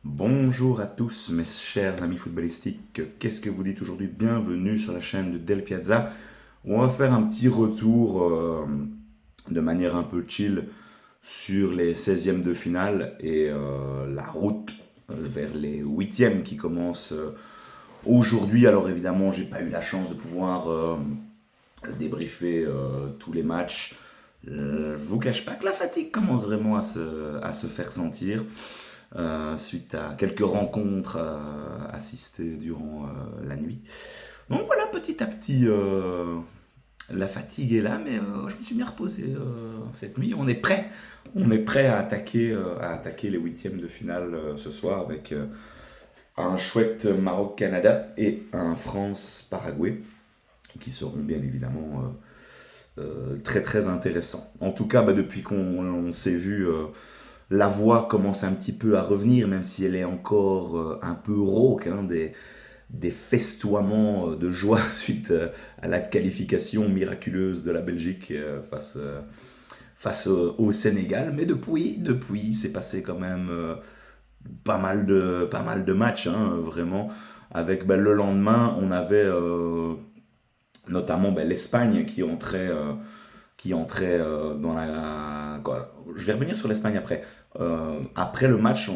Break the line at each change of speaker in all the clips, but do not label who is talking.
Bonjour à tous mes chers amis footballistiques, qu'est-ce que vous dites aujourd'hui? Bienvenue sur la chaîne de Del Piazza où on va faire un petit retour de manière un peu chill sur les 16e de finale et la route vers les 8e qui commencent aujourd'hui. Alors évidemment j'ai pas eu la chance de pouvoir débriefer tous les matchs. Je vous cache pas que la fatigue commence vraiment à se faire sentir suite à quelques rencontres assistées durant la nuit. Donc voilà, petit à petit, la fatigue est là, mais je me suis bien reposé cette nuit. On est prêt à attaquer les 8e de finale ce soir avec un chouette Maroc-Canada et un France-Paraguay qui seront bien évidemment très très intéressants. En tout cas, depuis qu'on s'est vu, la voix commence un petit peu à revenir, même si elle est encore un peu rauque, hein, des festoiements de joie suite à la qualification miraculeuse de la Belgique face au Sénégal. Mais depuis, il s'est passé quand même pas mal de matchs, hein, vraiment. Avec le lendemain, on avait notamment l'Espagne qui entrait dans la. Quoi, je vais revenir sur l'Espagne après. Après le match,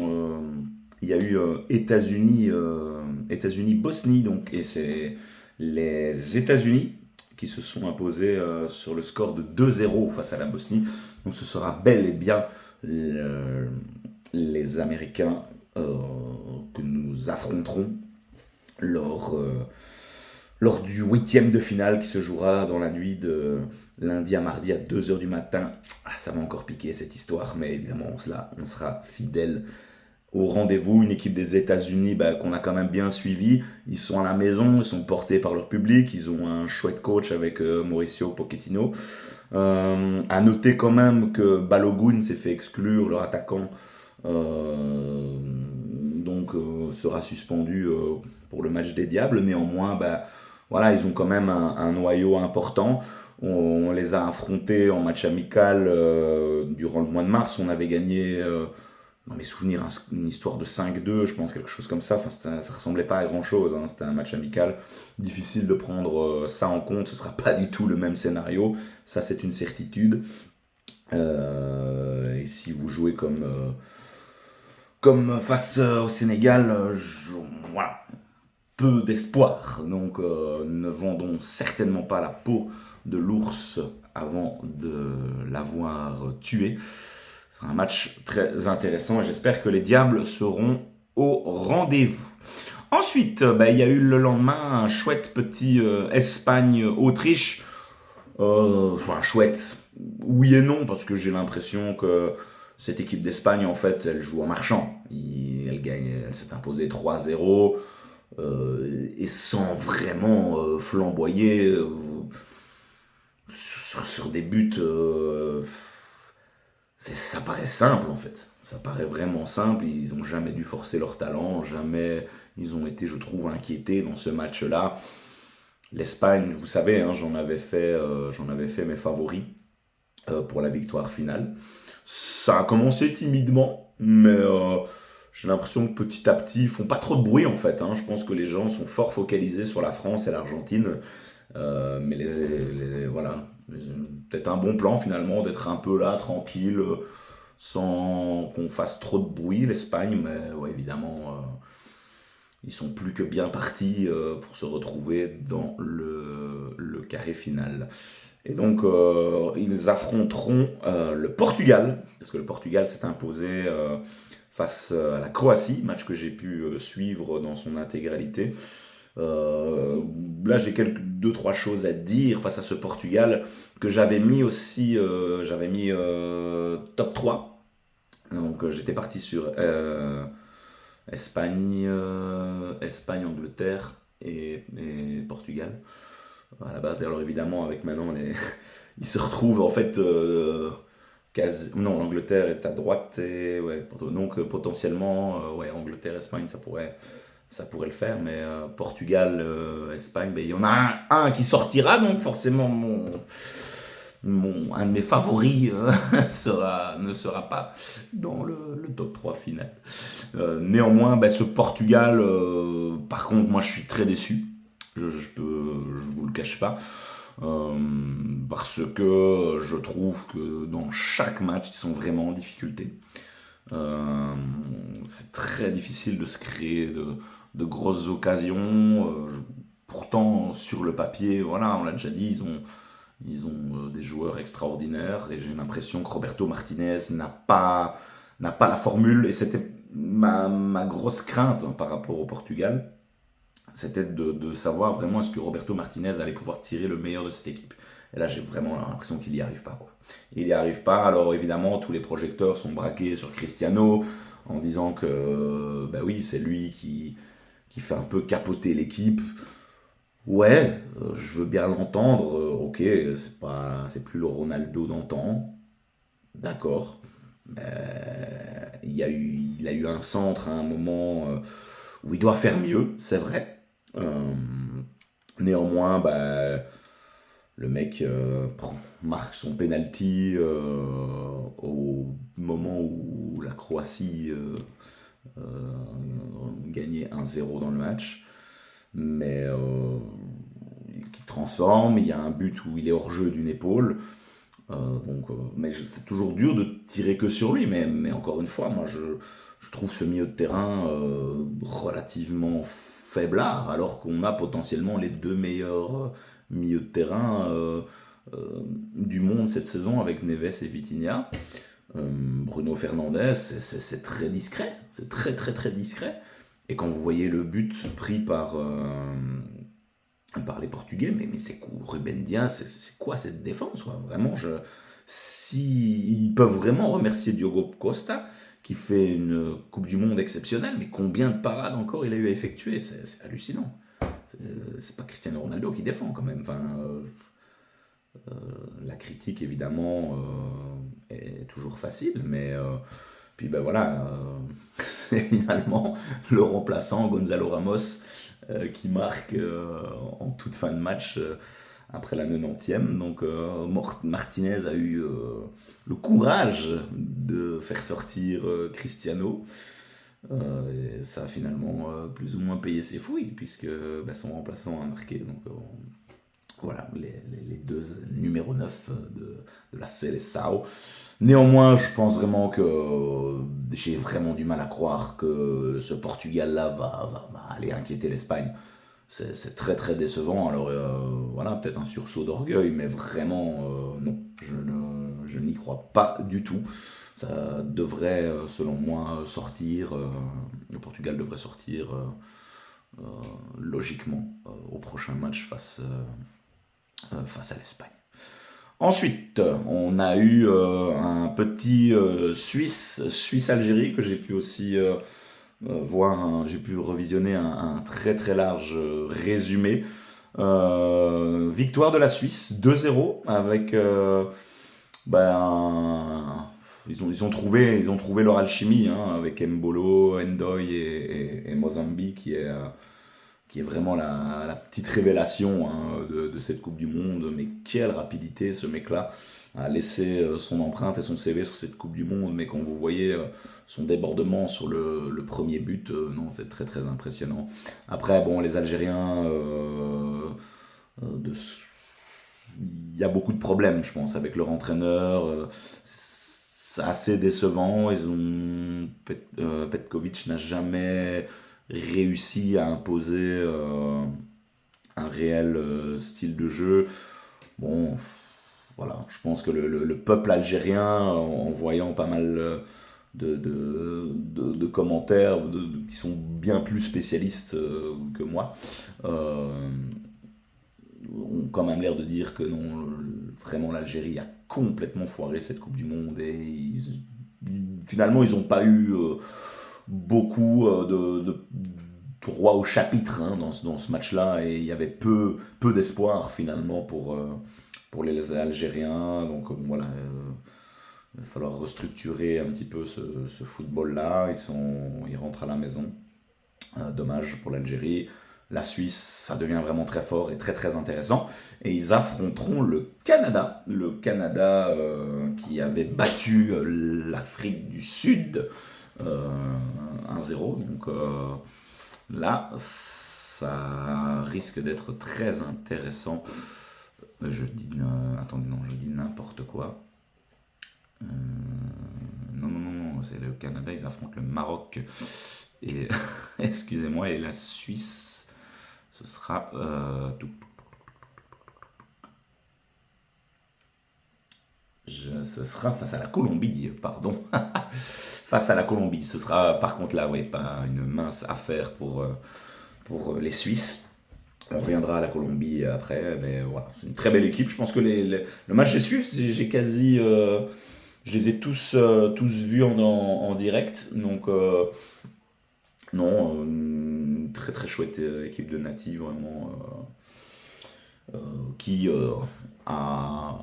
il y a eu États-Unis-Bosnie, donc, et c'est les États-Unis qui se sont imposés sur le score de 2-0 face à la Bosnie. Donc ce sera bel et bien les Américains que nous affronterons lors, lors du 8e de finale qui se jouera dans la nuit de lundi à mardi à 2h du matin. Ça m'a encore piqué cette histoire, mais évidemment on sera fidèle au rendez-vous. Une équipe des États-Unis qu'on a quand même bien suivi. Ils sont à la maison, ils sont portés par leur public, ils ont un chouette coach avec Mauricio Pochettino. À noter quand même que Balogun s'est fait exclure, leur attaquant, donc sera suspendu pour le match des Diables. Néanmoins, voilà, ils ont quand même un noyau important. On les a affrontés en match amical durant le mois de mars. On avait gagné, dans mes souvenirs, une histoire de 5-2, je pense, quelque chose comme ça. Enfin, ça ressemblait pas à grand chose, hein. C'était un match amical. Difficile de prendre ça en compte. Ce sera pas du tout le même scénario. Ça, c'est une certitude. Et si vous jouez comme face au Sénégal, voilà, peu d'espoir. Donc ne vendons certainement pas la peau de l'ours avant de l'avoir tué. C'est un match très intéressant et j'espère que les Diables seront au rendez-vous. Ensuite, il y a eu le lendemain un chouette petit Espagne-Autriche. Enfin, chouette, oui et non, parce que j'ai l'impression que cette équipe d'Espagne, en fait, elle joue en marchand. Elle s'est imposée 3-0 et sans vraiment flamboyer sur des buts. Ça paraît simple en fait. Ça paraît vraiment simple. Ils n'ont jamais dû forcer leur talent, jamais ils ont été, je trouve, inquiétés dans ce match-là. L'Espagne, vous savez, hein, j'en avais fait mes favoris pour la victoire finale. Ça a commencé timidement, mais j'ai l'impression que petit à petit, ils font pas trop de bruit en fait, hein. Je pense que les gens sont fort focalisés sur la France et l'Argentine. Mais voilà, peut-être un bon plan finalement d'être un peu là, tranquille, sans qu'on fasse trop de bruit, l'Espagne, mais ouais, évidemment, ils sont plus que bien partis pour se retrouver dans le carré final. Et donc, ils affronteront le Portugal, parce que le Portugal s'est imposé face à la Croatie, match que j'ai pu suivre dans son intégralité. Là, j'ai deux, trois choses à dire face à ce Portugal que j'avais mis aussi, j'avais mis top 3. Donc, j'étais parti sur Espagne, Angleterre et Portugal à la base. Et alors évidemment, avec maintenant, ils se retrouvent en fait. Non, l'Angleterre est à droite et ouais, donc potentiellement, ouais, Angleterre-Espagne, ça pourrait le faire, mais Portugal, Espagne, il y en a un qui sortira, donc forcément un de mes favoris ne sera pas dans le top 3 final. Néanmoins, ce Portugal, par contre, moi je suis très déçu. Je vous le cache pas. Parce que je trouve que dans chaque match, ils sont vraiment en difficulté. C'est très difficile de se créer de grosses occasions. Pourtant, sur le papier, voilà, on l'a déjà dit, ils ont des joueurs extraordinaires et j'ai l'impression que Roberto Martinez n'a pas la formule et c'était ma grosse crainte par rapport au Portugal. C'était de savoir vraiment est-ce que Roberto Martinez allait pouvoir tirer le meilleur de cette équipe. Et là, j'ai vraiment l'impression qu'il n'y arrive pas, quoi. Il n'y arrive pas. Alors évidemment, tous les projecteurs sont braqués sur Cristiano en disant que, oui, c'est lui qui fait un peu capoter l'équipe. Ouais, je veux bien l'entendre. Ok, c'est plus le Ronaldo d'antan. D'accord. Il a eu un centre à un moment où il doit faire mieux, c'est vrai. Néanmoins, le mec marque son penalty au moment où la Croatie gagnait 1-0 dans le match. Mais qui transforme, il y a un but où il est hors jeu d'une épaule. Mais c'est toujours dur de tirer que sur lui, mais encore une fois, moi je trouve ce milieu de terrain relativement faiblard, alors qu'on a potentiellement les deux meilleurs milieux de terrain du monde cette saison avec Neves et Vitinha. Bruno Fernandes, c'est très discret, c'est très très très discret. Et quand vous voyez le but pris par les Portugais, mais c'est quoi Ruben Dias, c'est quoi cette défense, quoi. Vraiment, si ils peuvent vraiment remercier Diogo Costa, qui fait une Coupe du Monde exceptionnelle, mais combien de parades encore il a eu à effectuer, c'est hallucinant. C'est pas Cristiano Ronaldo qui défend quand même. Enfin, la critique évidemment est toujours facile, mais puis voilà, c'est finalement le remplaçant Gonzalo Ramos qui marque en toute fin de match après la 90e. Donc Martinez a eu le courage de faire sortir Cristiano. Et ça a finalement plus ou moins payé ses fouilles, puisque son remplaçant a marqué. Donc voilà, les deux numéro 9 de la Seleção. Néanmoins, je pense vraiment que j'ai vraiment du mal à croire que ce Portugal-là va aller inquiéter l'Espagne. C'est très très décevant. Alors voilà, peut-être un sursaut d'orgueil, mais vraiment, non, je n'y crois pas du tout. Ça devrait, selon moi, sortir. Le Portugal devrait sortir logiquement au prochain match face à l'Espagne. Ensuite, on a eu un petit Suisse-Algérie que j'ai pu aussi voir, j'ai pu revisionner un très très large résumé. Victoire de la Suisse 2-0 avec ils ont trouvé leur alchimie avec Mbolo, Ndoye et Mozambique qui est vraiment la petite révélation de cette Coupe du Monde. Mais quelle rapidité ce mec-là a laissé son empreinte et son CV sur cette Coupe du Monde. Mais quand vous voyez son débordement sur le premier but, non, c'est très très impressionnant. Après, bon, les Algériens, il y a beaucoup de problèmes, je pense, avec leur entraîneur. C'est assez décevant. Petkovic n'a jamais réussi à imposer un réel style de jeu. Bon, voilà, je pense que le peuple algérien, en voyant pas mal de commentaires qui sont bien plus spécialistes que moi, ont quand même l'air de dire que non, vraiment l'Algérie a complètement foiré cette Coupe du Monde et finalement ils n'ont pas eu beaucoup de droit au chapitre dans ce match-là et il y avait peu d'espoir finalement pour les Algériens. Donc voilà, il va falloir restructurer un petit peu ce football-là. Ils rentrent à la maison. Dommage pour l'Algérie. la Suisse, ça devient vraiment très fort et très très intéressant. Et ils affronteront le Canada. Le Canada qui avait battu l'Afrique du Sud 1-0. Donc là, ça risque d'être très intéressant. Attendez, non, je dis n'importe quoi. Non, c'est le Canada, ils affrontent le Maroc. Et excusez-moi, et la Suisse, ce sera ce sera face à la Colombie, pardon. Face à la Colombie. Ce sera par contre là, oui, pas une mince affaire pour les Suisses. On reviendra à la Colombie après, mais voilà, c'est une très belle équipe. Je pense que le match des Suisses, j'ai quasi, je les ai tous vus en direct. Donc non, une très très chouette équipe de natifs vraiment qui a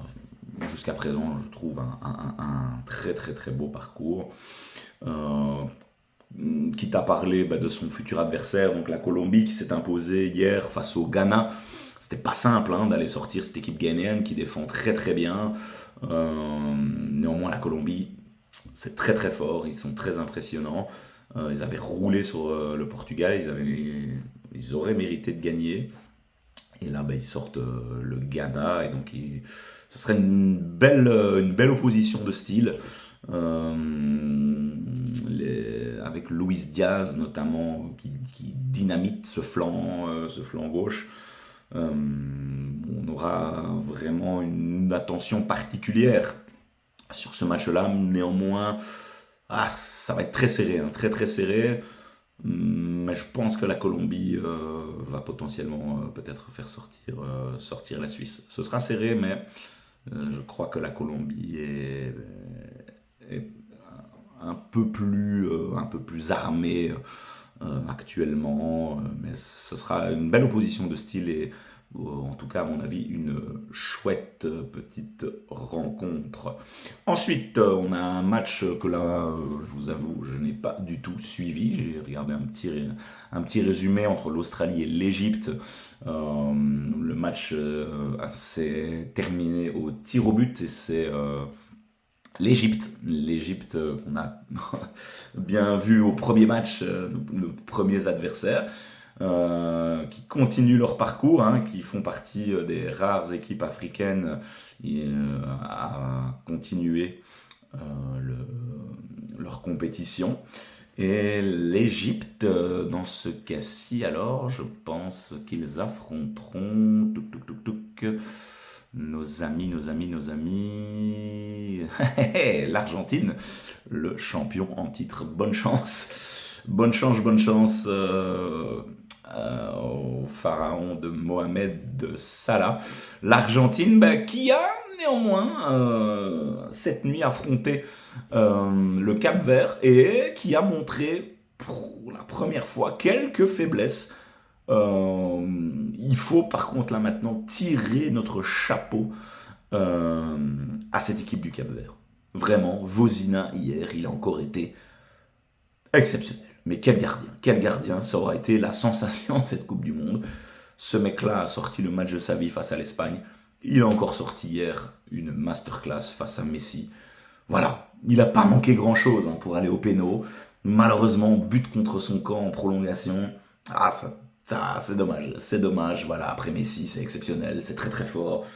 jusqu'à présent, je trouve, un très très très beau parcours. Quitte à parler de son futur adversaire, donc la Colombie qui s'est imposée hier face au Ghana. C'était pas simple d'aller sortir cette équipe ghanéenne qui défend très très bien. Néanmoins, la Colombie, c'est très très fort, ils sont très impressionnants. Ils avaient roulé sur le Portugal, ils auraient mérité de gagner. Et là, ils sortent le Ghana, et donc ce serait une belle opposition de style. Avec Luis Diaz notamment qui dynamite ce flanc gauche. On aura vraiment une attention particulière sur ce match-là. Néanmoins, ça va être très serré, très très serré. Mais je pense que la Colombie va potentiellement peut-être faire sortir la Suisse. Ce sera serré, mais je crois que la Colombie est un peu plus armée actuellement. Mais ce sera une belle opposition de style et en tout cas, à mon avis, une chouette petite rencontre. Ensuite, on a un match que là, je vous avoue, je n'ai pas du tout suivi. J'ai regardé un petit résumé entre l'Australie et l'Égypte. Le match s'est terminé au tir au but et c'est l'Égypte qu'on a bien vu au premier match, nos premiers adversaires. Qui continuent leur parcours, qui font partie des rares équipes africaines à continuer leur compétition. Et l'Égypte, dans ce cas-ci, alors, je pense qu'ils affronteront nos amis, l'Argentine, le champion en titre. Bonne chance au pharaon de Mohamed Salah. L'Argentine qui a néanmoins cette nuit affronté le Cap-Vert et qui a montré pour la première fois quelques faiblesses. Il faut par contre là maintenant tirer notre chapeau à cette équipe du Cap-Vert. Vraiment, Vozina hier, il a encore été exceptionnel. Mais quel gardien, ça aura été la sensation de cette Coupe du Monde. Ce mec-là a sorti le match de sa vie face à l'Espagne. Il a encore sorti hier une masterclass face à Messi. Voilà, il n'a pas manqué grand-chose pour aller au péno. Malheureusement, but contre son camp en prolongation. Ça c'est dommage. Voilà, après Messi, c'est exceptionnel, c'est très très fort.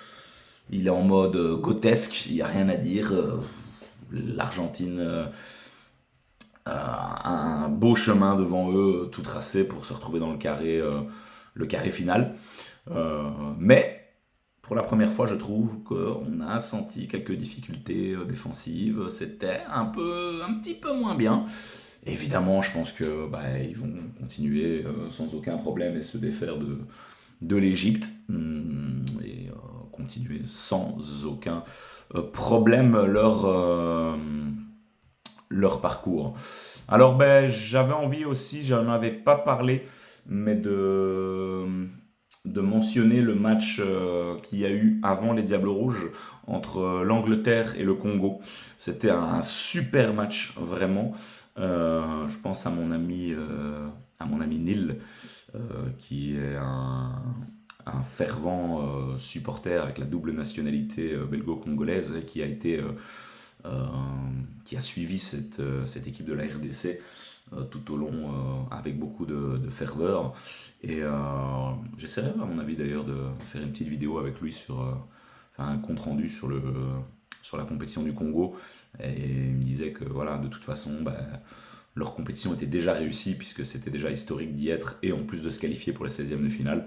Il est en mode grotesque, il n'y a rien à dire. L'Argentine un beau chemin devant eux, tout tracé pour se retrouver dans le carré final. Mais pour la première fois, je trouve qu'on a senti quelques difficultés défensives. C'était un petit peu moins bien. Évidemment, je pense que ils vont continuer sans aucun problème et se défaire de l'Égypte et continuer sans aucun problème leur parcours. Alors j'avais envie aussi, j'en avais pas parlé, mais de mentionner le match qu'il y a eu avant les Diables Rouges entre l'Angleterre et le Congo. C'était un super match, vraiment. Je pense à mon ami Neil, qui est un fervent supporter avec la double nationalité belgo-congolaise et euh, qui a suivi cette équipe de la RDC tout au long avec beaucoup de ferveur. Et j'essaierai à mon avis d'ailleurs de faire une petite vidéo avec lui faire un compte rendu sur la compétition du Congo. Et il me disait que voilà, de toute façon, leur compétition était déjà réussie puisque c'était déjà historique d'y être et en plus de se qualifier pour les 16e de finale.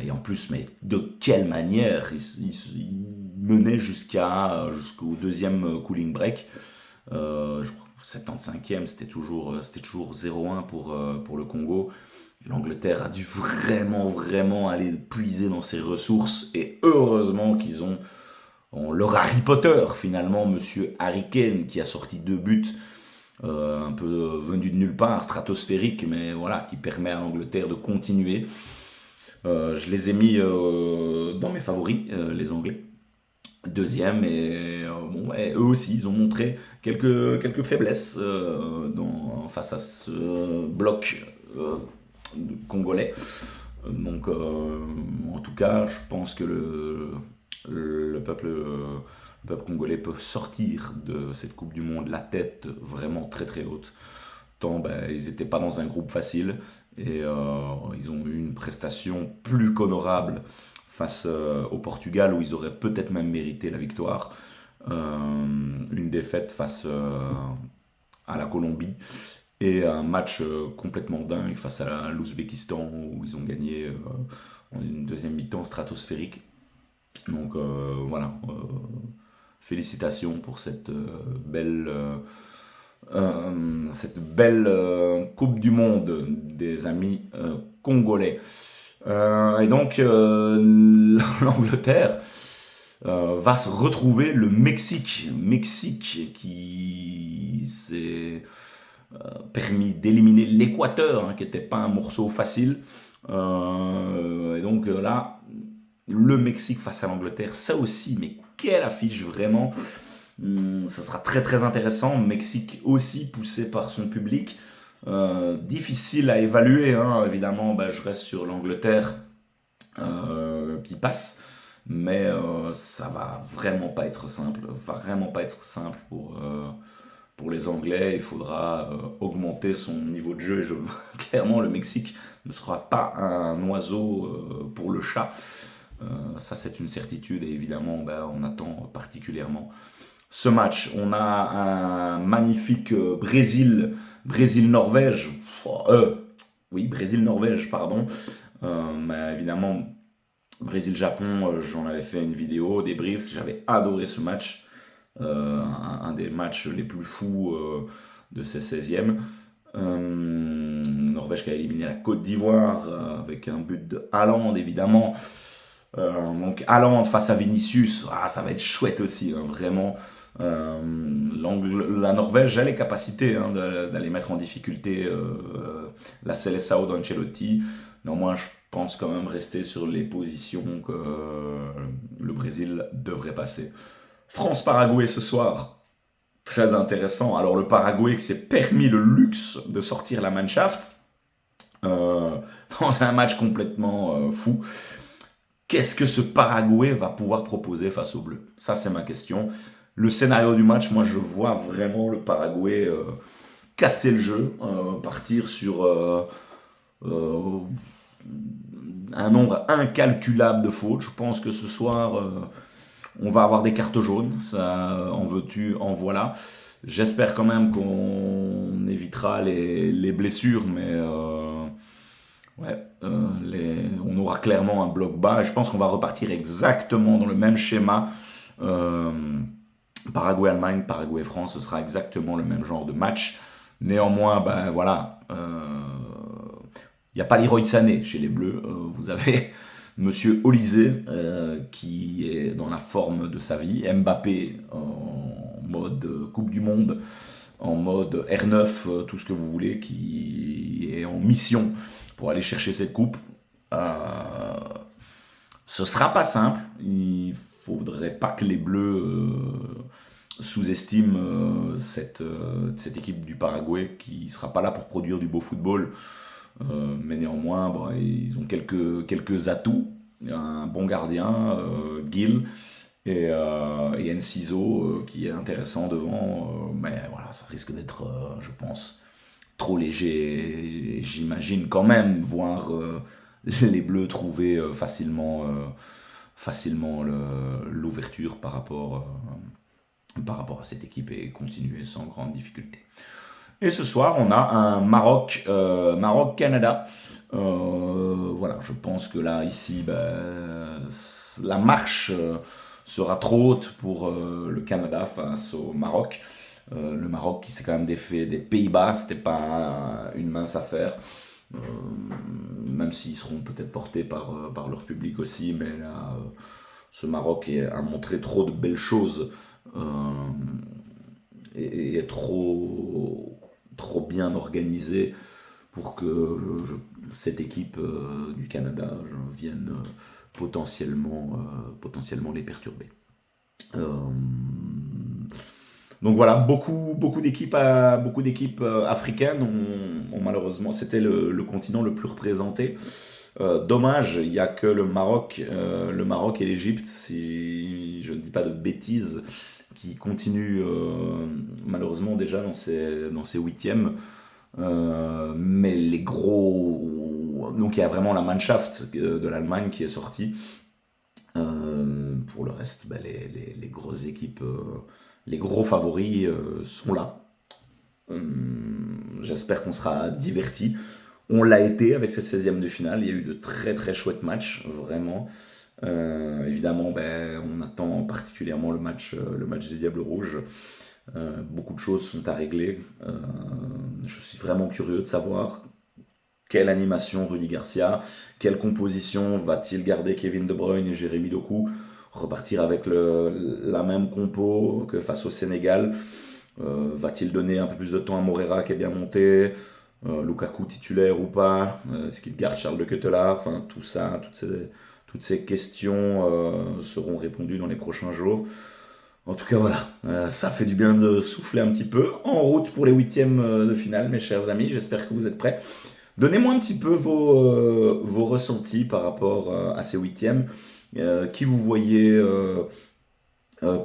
Et en plus, mais de quelle manière ils menaient jusqu'au deuxième cooling break. Je crois que 75e, c'était toujours 0-1 pour le Congo. L'Angleterre a dû vraiment aller puiser dans ses ressources et heureusement qu'ils ont leur Harry Potter finalement, Monsieur Harry Kane qui a sorti 2 buts un peu venu de nulle part, stratosphérique, mais voilà, qui permet à l'Angleterre de continuer. Je les ai mis dans mes favoris, les Anglais. Deuxième, et bon, ouais, eux aussi, ils ont montré quelques faiblesses face à ce bloc congolais. Donc, en tout cas, je pense que le peuple congolais peut sortir de cette Coupe du Monde la tête vraiment très haute. Tant ils n'étaient pas dans un groupe facile et ils ont eu une prestation plus qu'honorable face au Portugal où ils auraient peut-être même mérité la victoire. Une défaite face à la Colombie et un match complètement dingue face à l'Ouzbékistan où ils ont gagné en une deuxième mi-temps stratosphérique. Donc voilà, félicitations pour cette belle Coupe du Monde des amis congolais. Et donc l'Angleterre va se retrouver le Mexique. Mexique qui s'est permis d'éliminer l'Équateur, hein, qui n'était pas un morceau facile. Et donc là, le Mexique face à l'Angleterre, ça aussi, mais quelle affiche vraiment. Ça sera très intéressant. Mexique aussi poussé par son public. Difficile à évaluer, hein. Évidemment, je reste sur l'Angleterre qui passe. Mais ça va vraiment pas être simple. Pour les Anglais. Il faudra augmenter son niveau de jeu. Clairement, le Mexique ne sera pas un oiseau pour le chat. Ça, c'est une certitude. Et évidemment, on attend particulièrement ce match. On a un magnifique Brésil-Norvège. Oui, Brésil-Norvège, pardon. Mais évidemment, Brésil-Japon, j'en avais fait une vidéo, débrief. J'avais adoré ce match. Un des matchs les plus fous de ces 16e. Norvège qui a éliminé la Côte d'Ivoire avec un but de Haaland, évidemment. Donc Haaland face à Vinicius, ça va être chouette aussi, hein, vraiment. La Norvège a les capacités d'aller mettre en difficulté la Seleção d'Ancelotti. Néanmoins, je pense quand même rester sur les positions que le Brésil devrait passer. France-Paraguay ce soir, très intéressant. Alors le Paraguay qui s'est permis le luxe de sortir la Mannschaft dans un match complètement fou. Qu'est-ce que ce Paraguay va pouvoir proposer face aux Bleus? Ça, c'est ma question. Le scénario du match, moi, je vois vraiment le Paraguay casser le jeu, partir sur un nombre incalculable de fautes. Je pense que ce soir, on va avoir des cartes jaunes. Ça, en veux-tu, en voilà. J'espère quand même qu'on évitera les blessures, mais on aura clairement un bloc bas. Et je pense qu'on va repartir exactement dans le même schéma. Paraguay-Allemagne, Paraguay-France, ce sera exactement le même genre de match. Néanmoins, voilà, il n'y a pas Leroy Sané chez les Bleus. Vous avez Monsieur Olysée qui est dans la forme de sa vie. Mbappé en mode Coupe du Monde, en mode R9, tout ce que vous voulez, qui est en mission pour aller chercher cette coupe. Ce sera pas simple. Il faudrait pas que les Bleus sous-estiment cette équipe du Paraguay qui ne sera pas là pour produire du beau football. Mais néanmoins, bon, ils ont quelques atouts. Il y a un bon gardien, Gil, et Enciso qui est intéressant devant. Mais voilà, ça risque d'être, je pense, trop léger. Et j'imagine quand même voir les Bleus trouver facilement l'ouverture par rapport à cette équipe et continuer sans grande difficulté. Et ce soir, on a un Maroc-Canada. Voilà, je pense que là, ici, la marche sera trop haute pour le Canada face au Maroc. Le Maroc qui s'est quand même défait des Pays-Bas, c'était pas une mince affaire. Même s'ils seront peut-être portés par leur public aussi, mais là, ce Maroc a montré trop de belles choses et est trop bien organisé pour que cette équipe du Canada vienne potentiellement les perturber. Donc voilà, beaucoup d'équipes africaines ont malheureusement, c'était le continent le plus représenté. Dommage, il n'y a que le Maroc et l'Égypte, si je ne dis pas de bêtises, qui continuent malheureusement déjà dans ces huitièmes. Mais les gros... Donc il y a vraiment la Mannschaft de l'Allemagne qui est sortie. Pour le reste, les grosses équipes, les gros favoris sont là. J'espère qu'on sera divertis. On l'a été avec cette 16e de finale. Il y a eu de très très chouettes matchs, vraiment. Évidemment, on attend particulièrement le match des Diables Rouges. Beaucoup de choses sont à régler. Je suis vraiment curieux de savoir quelle animation Rudy Garcia, quelle composition va-t-il garder Kevin De Bruyne et Jérémy Doku, repartir avec la même compo que face au Sénégal. Va-t-il donner un peu plus de temps à Morera qui est bien monté, Lukaku titulaire ou pas, est-ce qu'il garde Charles de Ketelaere, enfin tout ça, toutes ces questions seront répondues dans les prochains jours. En tout cas, voilà, ça fait du bien de souffler un petit peu. En route pour les huitièmes de finale, mes chers amis, j'espère que vous êtes prêts. Donnez-moi un petit peu vos ressentis par rapport à ces huitièmes. Qui vous voyez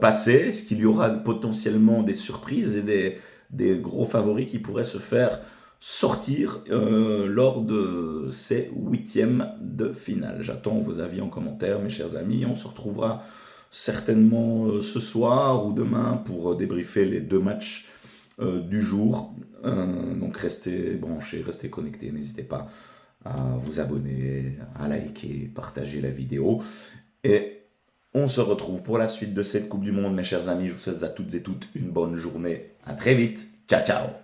passer? Est-ce qu'il y aura potentiellement des surprises et des gros favoris qui pourraient se faire sortir lors de ces huitièmes de finale? J'attends vos avis en commentaire, mes chers amis. On se retrouvera certainement ce soir ou demain pour débriefer les 2 matchs du jour. Donc restez branchés, restez connectés, n'hésitez pas à vous abonner, à liker, partager la vidéo. Et on se retrouve pour la suite de cette Coupe du Monde, mes chers amis. Je vous souhaite à toutes et toutes une bonne journée. À très vite. Ciao, ciao.